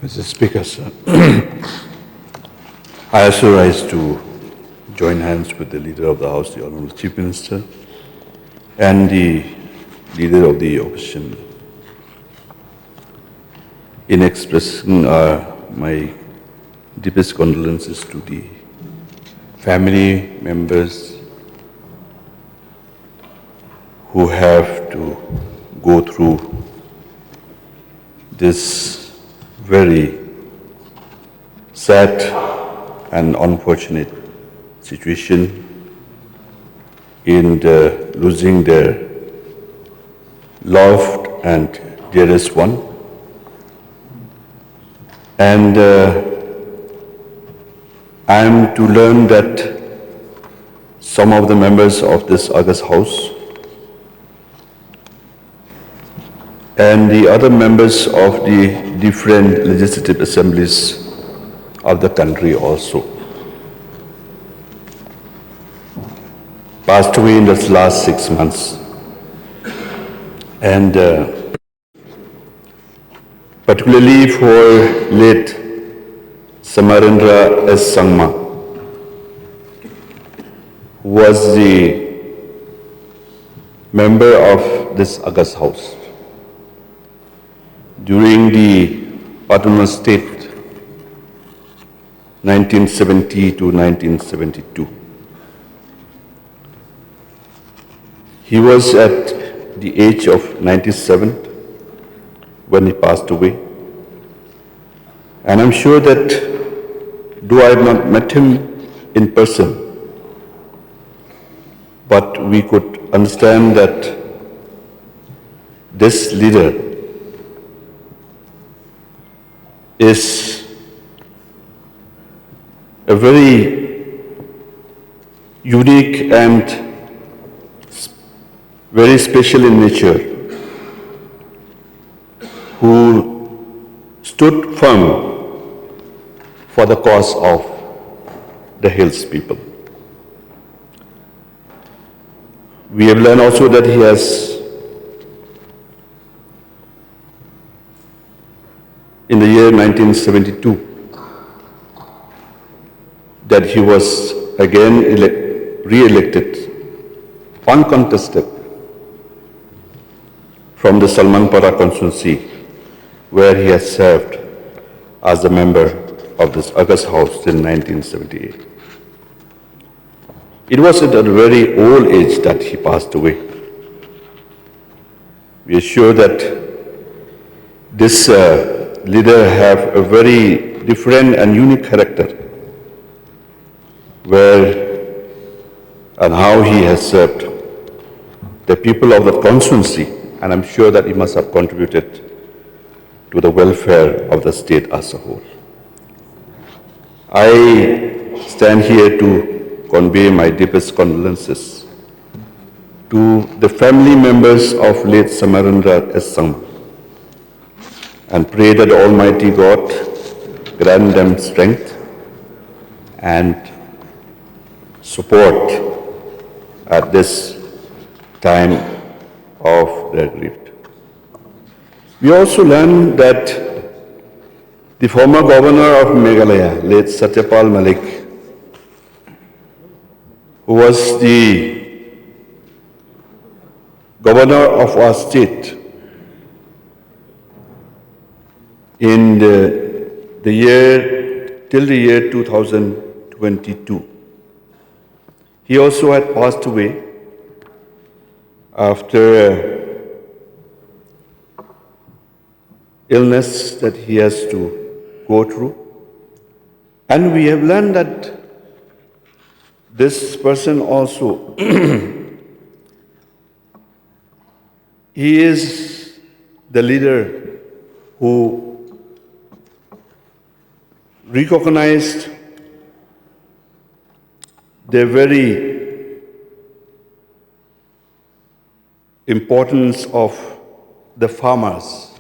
Mr. Speaker, sir, I also rise to join hands with the Leader of the House, the Honourable Chief Minister, and the Leader of the Opposition in expressing my deepest condolences to the family members who have to go through this very sad and unfortunate situation in losing their loved and dearest one. And I am to learn that some of the members of this August House and the other members of the different legislative assemblies of the country also passed away in the last 6 months. And particularly for late Samarendra S. Sangma, who was the member of this August House during the autonomous state 1970 to 1972. He was at the age of 97 when he passed away. And I'm sure that though I have not met him in person, but we could understand that this leader is a very unique and very special in nature, who stood firm for the cause of the Hills people. We have learned also that he has, in the year 1972, that he was again re-elected, uncontested, from the Salmanpara constituency, where he has served as a member of this August House till 1978. It was at a very old age that he passed away. We are sure that this leader have a very different and unique character, where and how he has served the people of the constituency, and I'm sure that he must have contributed to the welfare of the state as a whole. I stand here to convey my deepest condolences to the family members of late Samarendra S. Sangma, and pray that Almighty God grant them strength and support at this time of their grief. We also learned that the former governor of Meghalaya, late Satyapal Malik, who was the governor of our state in the year till the year 2022. He also had passed away after illness that he has to go through. And we have learned that this person also, he is the leader who recognized the very importance of the farmers,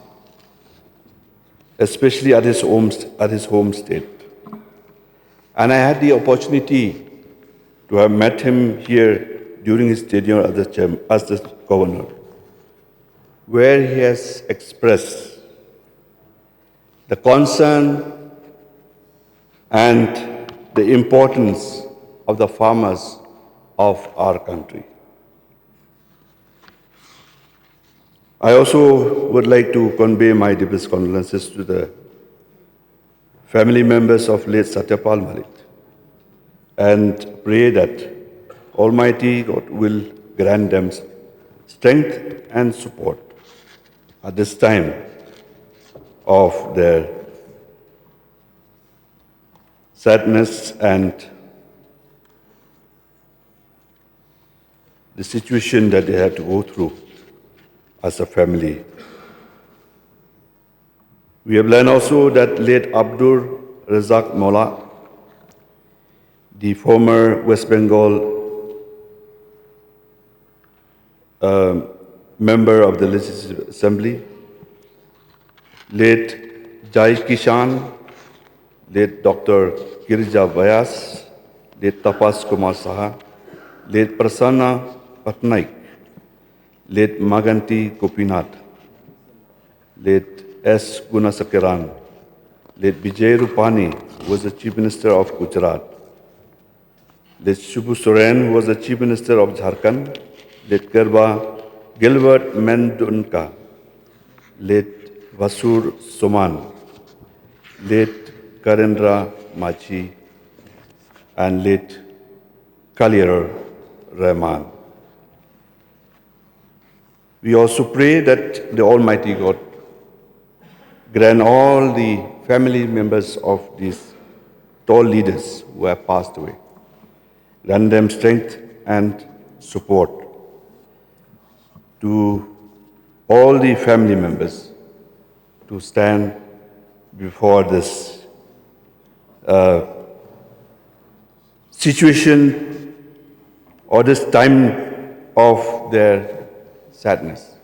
especially at his home state. And I had the opportunity to have met him here during his tenure as the governor, where he has expressed the concern and the importance of the farmers of our country. I also would like to convey my deepest condolences to the family members of late Satyapal Malik and pray that Almighty God will grant them strength and support at this time of their sadness and the situation that they had to go through as a family. We have learned also that late Abdur Razak Molla, the former West Bengal member of the Legislative Assembly, late Jai Kishan, late Dr. Girija Vyas, late Tapas Kumar Saha, late Prasanna Patnaik, late Maganti Gopinath, late S. Gunasakiran, late Vijay Rupani, who was the Chief Minister of Gujarat, late Shubhu Soren, who was the Chief Minister of Jharkhand, late Garba Gilbert Mendunka, late Vasur Soman, late Karendra Machi, and late Kaliar Rahman. We also pray that the Almighty God grant all the family members of these tall leaders who have passed away, grant them strength and support. To all the family members to stand before this situation or this time of their sadness,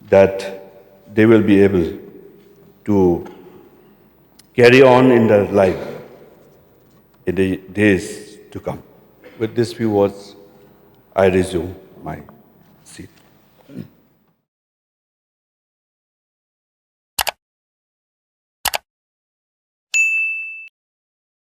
that they will be able to carry on in their life in the days to come. With these few words, I resume my